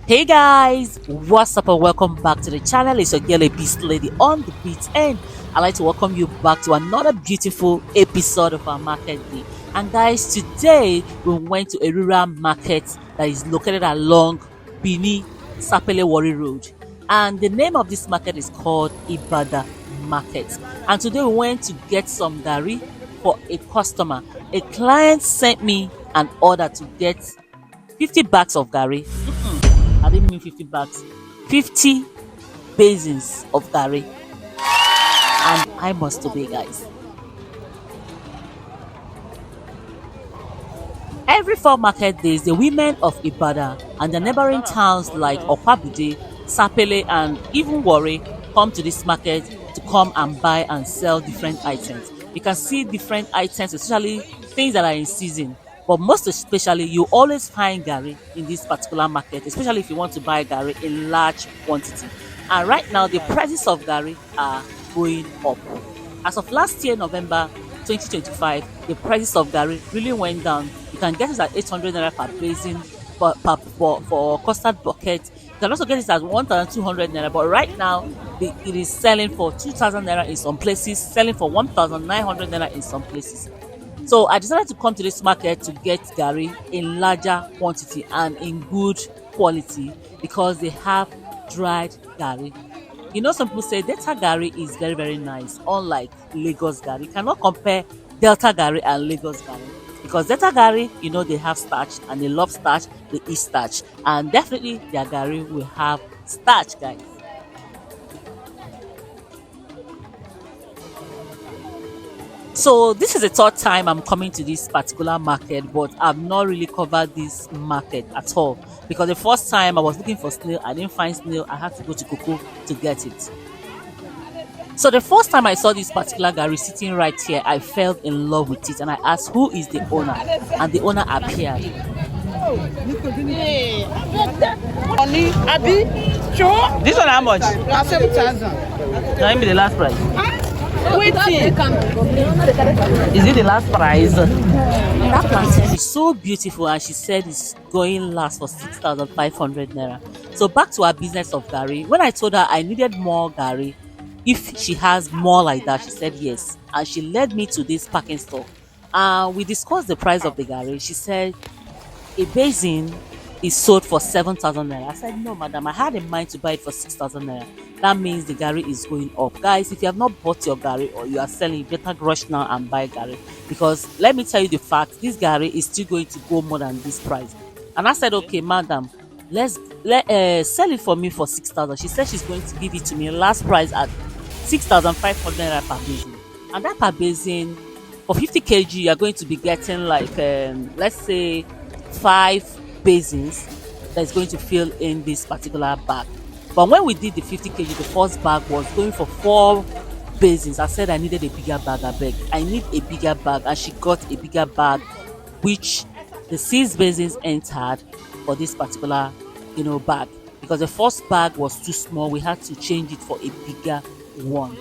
Hey guys, what's up and welcome back to the channel. It's your girl Ebys'Lady on the beat, and I'd like to welcome you back to another beautiful episode of our market day. And guys, today we went to a rural market that is located along Bini Sapele Wari Road, and the name of this market is called Ibada Market. And today we went to get some Garri for a customer. A client sent me an order to get 50 bags of Garri. I didn't mean 50 bags, 50 basins of Garri. And I must obey, guys. Every 4 market days, the women of Ibada and the neighboring towns like Okwabude, Sapele, and even Warri come to this market to come and buy and sell different items. You can see different items, especially things that are in season. But most especially, you always find Garri in this particular market, especially if you want to buy Garri in large quantity. And right now, the prices of Garri are going up. As of last year, November 2025, the prices of Garri really went down. You can get it at 800 naira per basin for custard bucket. You can also get it at 1,200 naira. But right now, it is selling for 2,000 naira in some places, selling for 1,900 naira in some places. So I decided to come to this market to get Garri in larger quantity and in good quality because they have dried Garri. You know, some people say Delta Garri is very, very nice, unlike Lagos Garri. You cannot compare Delta Garri and Lagos Garri because Delta Garri, you know, they have starch and they love starch, they eat starch. And definitely their Garri will have starch, guys. So this is the third time I'm coming to this particular market, but I've not really covered this market at all because the first time I was looking for snail, I didn't find snail. I had to go to Coco to get it. So the first time I saw this particular Garri sitting right here, I fell in love with it and I asked who is the owner, and the owner appeared. This one how much? 7,000. Now be the last price. Waiting. Is it the last price? That plantain is so beautiful, and she said it's going last for 6,500 naira. So back to our business of Garri. When I told her I needed more Garri, if she has more like that, she said yes, and she led me to this packing store. We discussed the price of the Garri. She said a basin is sold for 7,000 naira. I said no, madam, I had in mind to buy it for 6,000 naira. That means the Garri is going up. Guys, if you have not bought your Garri or you are selling, you better rush now and buy Garri, because let me tell you the fact, this Garri is still going to go more than this price. And I said, okay, madam, let sell it for me for 6,000. She said she's going to give it to me last price at 6,500 naira per basin. And that per basin, for 50 kg, you are going to be getting like, let's say 5 basins that's going to fill in this particular bag. But when we did the 50 kg, the first bag was going for 4 basins. I said I needed a bigger bag. I need a bigger bag, and she got a bigger bag, which the 6 basins entered for this particular, bag, because the first bag was too small. We had to change it for a bigger one.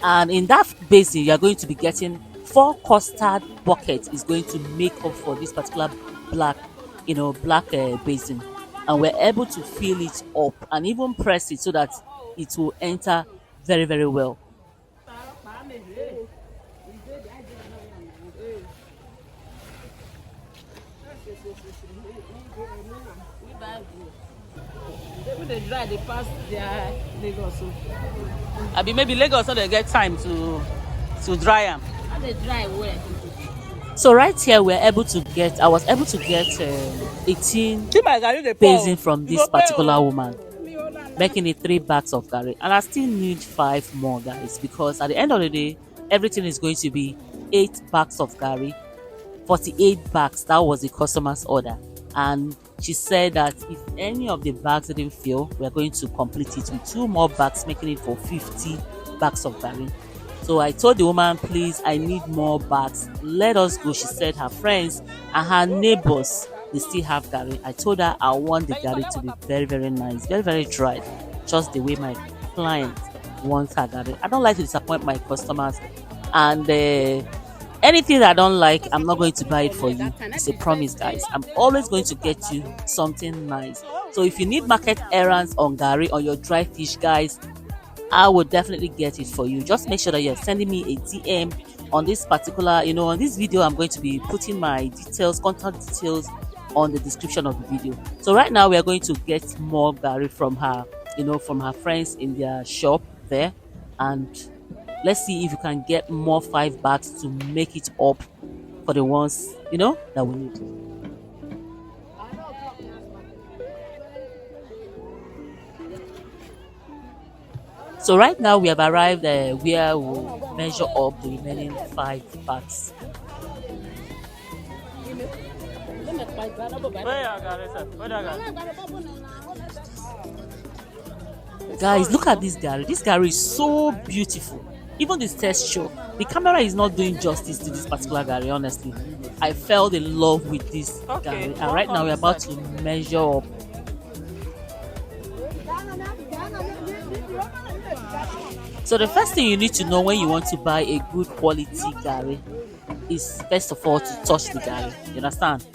And in that basin, you are going to be getting 4 custard buckets. Is going to make up for this particular black basin. And we're able to fill it up and even press it so that it will enter very, very well. Maybe Lagos, so they get time to dry them. So right here, I was able to get 18 basin from this particular woman, making it 3 bags of Garri. And I still need 5 more, guys, because at the end of the day, everything is going to be 8 bags of Garri, 48 bags. That was the customer's order. And she said that if any of the bags didn't fill, we're going to complete it with 2 more bags, making it for 50 bags of Garri. So I told the woman, please, I need more bags. Let us go. She said her friends and her neighbors, they still have Garri. I told her I want the Garri to be very, very nice, very, very dry, just the way my client wants her Garri. I don't like to disappoint my customers, and anything that I don't like, I'm not going to buy it for you. It's a promise, guys. I'm always going to get you something nice. So if you need market errands on Garri, on your dry fish, guys, I would definitely get it for you. Just make sure that you're sending me a DM on this particular, on this video. I'm going to be putting my details, contact details on the description of the video. So right now we are going to get more Garri from her, from her friends in their shop there, and let's see if you can get more 5 bags to make it up for the ones that we need. So right now we have arrived where we'll measure up the remaining 5 bags. Guys, look at this Garri. This Garri is so beautiful. Even the texture, the camera is not doing justice to this particular Garri. Honestly, I fell in love with this Garri, and right now we're about to measure up. So the first thing you need to know when you want to buy a good quality Garri is first of all to touch the Garri. You understand?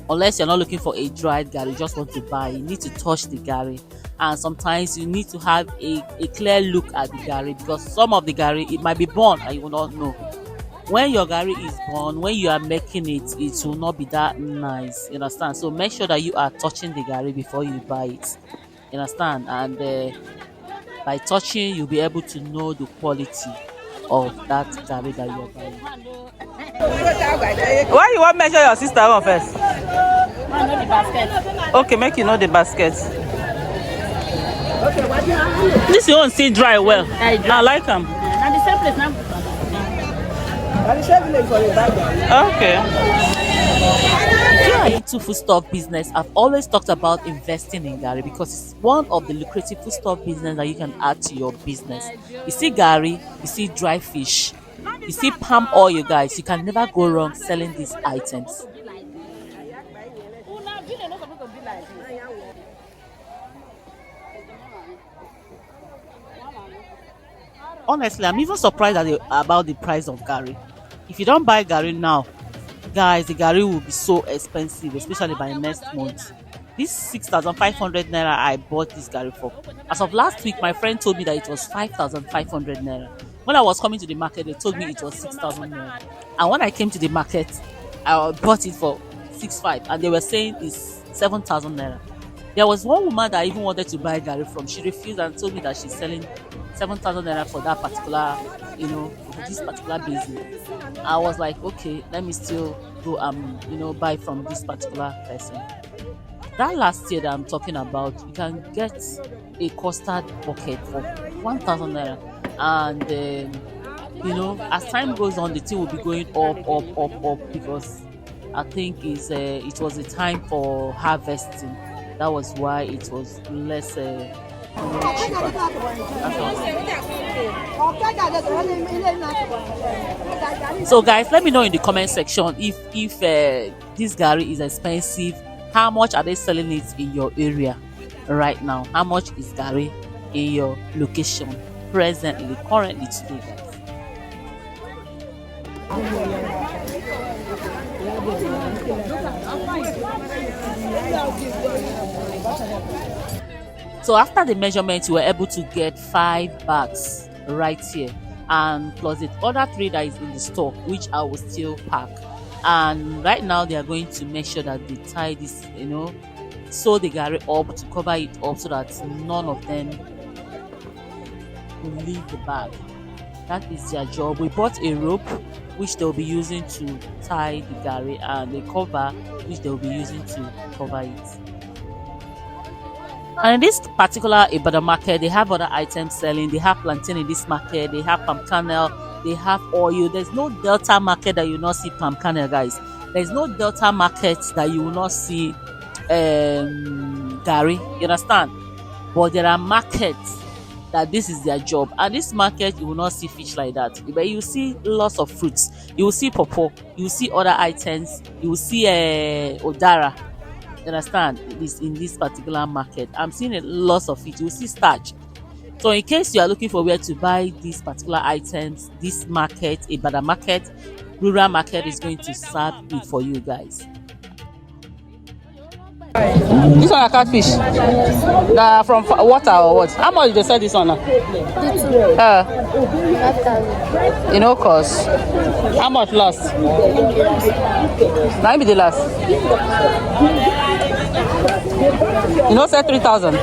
Unless you're not looking for a dried Garri, you just want to buy, you need to touch the Garri. And sometimes you need to have a clear look at the Garri, because some of the Garri, it might be born and you will not know. When your Garri is born, when you are making it, it will not be that nice. You understand? So make sure that you are touching the Garri before you buy it. You understand? And by touching, you'll be able to know the quality of that Garri that you're buying. Why you want measure your sister one first? I know the basket. Okay, make you know the basket. This one still dry well. I like them. Now the same place now. Okay. If you are into foodstuff business, I've always talked about investing in Garri because it's one of the lucrative foodstuff business that you can add to your business. You see Garri, you see dry fish, you see palm oil, you guys. You can never go wrong selling these items. Honestly, I'm even surprised about the price of Garri. If you don't buy Garri now, guys, the Garri will be so expensive, especially by next month. This 6,500 naira I bought this Garri for. As of last week, my friend told me that it was 5,500 naira. When I was coming to the market, they told me it was 6,000 naira. And when I came to the market, I bought it for 6,500, and they were saying it's 7,000 naira. There was one woman that I even wanted to buy Garri from. She refused and told me that she's selling 7,000 naira for that particular, for this particular business. I was like, okay, let me still go buy from this particular person. That last year that I'm talking about, you can get a custard bucket for 1,000 naira, and as time goes on, the thing will be going up because I think it was a time for harvesting. That was why it was less cheaper. So guys, let me know in the comment section if this Garri is expensive. How much are they selling it in your area right now? How much is Garri in your location currently today, guys? So after the measurement, you were able to get 5 bags right here, and plus the other 3 that is in the stock, which I will still pack. And right now they are going to make sure that they tie this, sew the Garri up to cover it up so that none of them will leave the bag. That is their job. We bought a rope which they'll be using to tie the Garri, and a cover which they'll be using to cover it. And in this particular Ibada market, they have other items selling. They have plantain in this market. They have palm kernel. They have oil. There's no Delta market that you will not see palm kernel, guys. There's no Delta market that you will not see Garri. You understand? But there are markets that this is their job. And this market, you will not see fish like that. But you see lots of fruits. You will see pawpaw. You will see other items. You will see odara. You understand? It is in this particular market. I'm seeing a lot of it. You will see starch. So in case you are looking for where to buy these particular items, this market, Ibada market, rural market is going to serve it for you guys. This one are catfish. From water or what? How much they sell this one now? You know, cost. How much last? Now be the last. You know, say 3,000.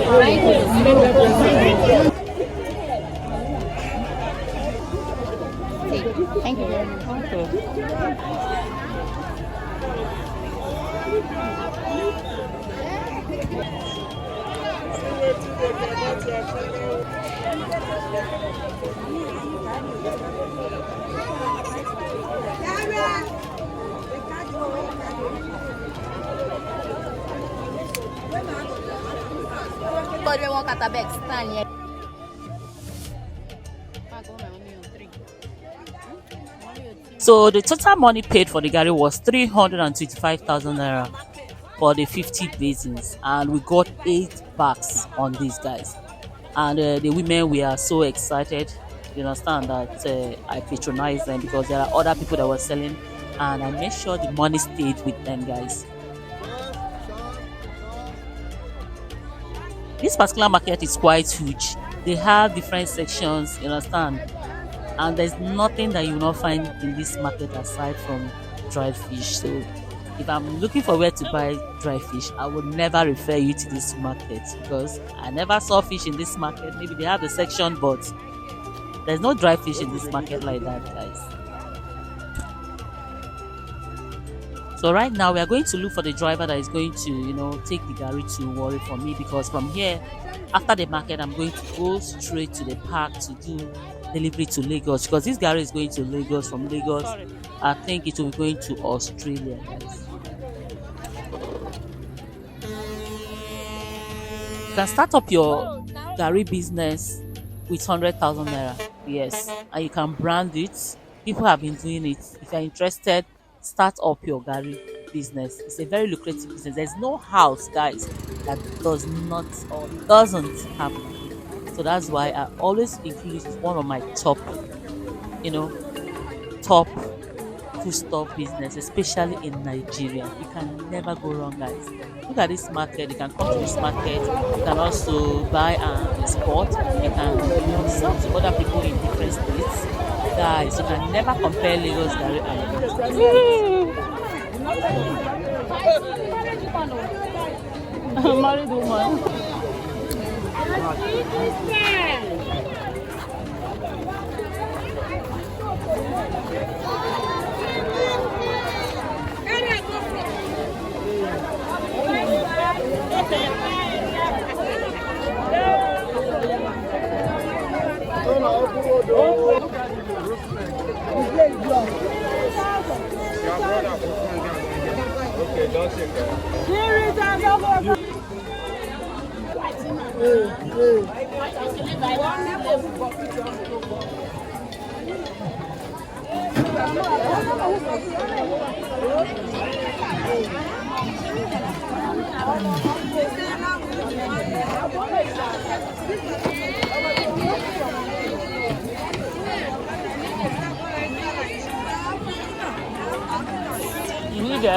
Thank you very much. Okay. But we want Catabek stand here. So the total money paid for the Garri was 325,000 naira for the 50 basins, and we got 8 bags on these guys. And the women, we are so excited. You understand that I patronize them because there are other people that were selling, and I made sure the money stayed with them, guys. This particular market is quite huge. They have different sections, you understand, and there's nothing that you will not find in this market aside from dried fish. So if I'm looking for where to buy dry fish, I would never refer you to this market because I never saw fish in this market. Maybe they have the section, but there's no dry fish in this market like that, guys. So right now we are going to look for the driver that is going to, you know, take the Garri to Warri for me, because from here, after the market, I'm going to go straight to the park to do delivery to Lagos, because this Garri is going to Lagos. From Lagos, I think it will be going to Australia, guys. You can start up your Garri business with 100,000 naira, yes, and you can brand it. People have been doing it. If you're interested, start up your Garri business. It's a very lucrative business. There's no house, guys, that does not or doesn't have Garri. So that's why I always include it as one of my top, you know, top foodstuff business, especially in Nigeria. You can never go wrong, guys. Look at this market. You can come to this market. You can also buy and export. You can, you know, sell to other people in different states. Guys, you can never compare Lagos Garri and Married woman. You need a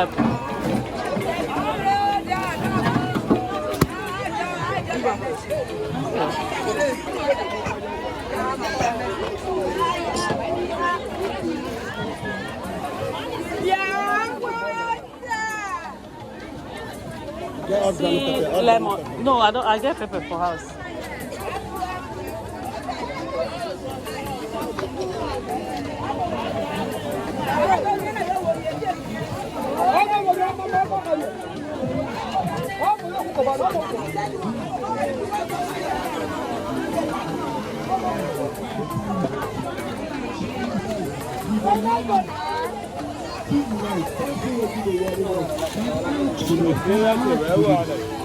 see lemon. No, I don't. I get pepper for house.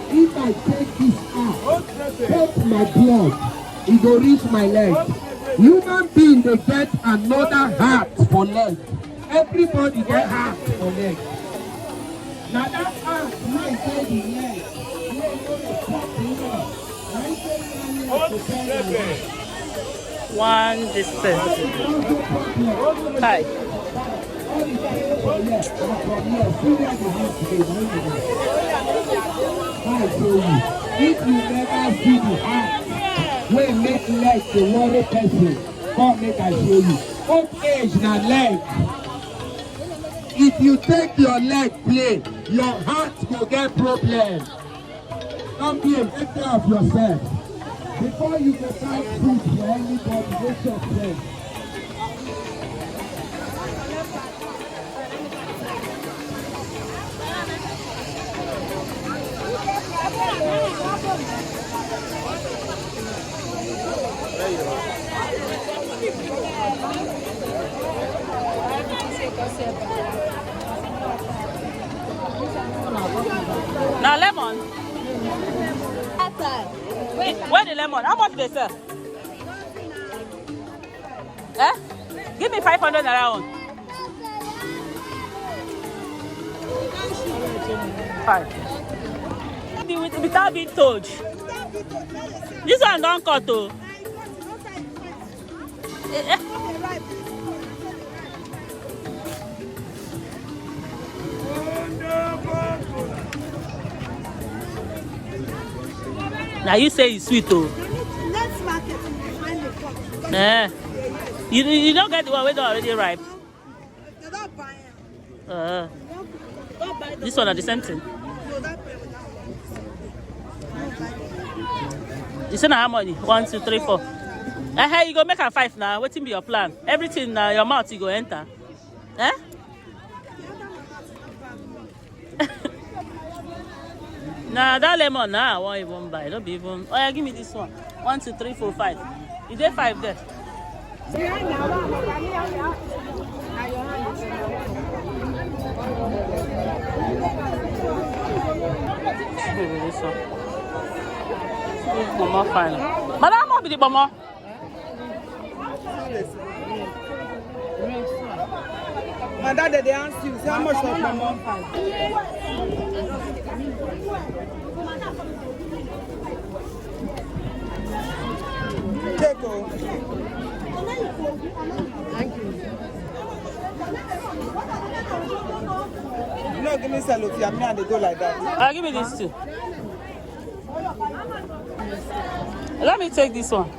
If I take this out, take my blood, it will reach my leg. Human being they get another heart for leg. Everybody get heart for leg. Now that heart might say the leg. One distance. Hi. I show you. If you never see the heart, wey make leg the worry person, come make I show you. Old age na leg. If you take your leg play, your heart will get problem. Come here, take care of yourself. Before you go buy food for anybody, make yourself. Now lemon. Where the lemon? How much they sell? Eh? Give me 500 around. 5. Without being told. This one don't cut though. Now you say it's sweet though. Next market when they come. Eh. You don't get the one where already ripe. They're not buying. Don't buy This one are the same thing. no, that pay with that. You say now how many? 1, 2, 3, 4. Hey, you go make a 5 now. What's be your plan? Everything now your mouth you go enter. Eh? Nah, that lemon now I won't even buy. Don't be even. Oh yeah, give me this one. 1, 2, 3, 4, 5. Is there 5 there? Maybe this one. Mama fine. But how much be the mama? My dad, they asked you, say how much for mama? Take off. Thank you. You know, give me cellophane, me and they go like that. Give me this too. Let me take this one.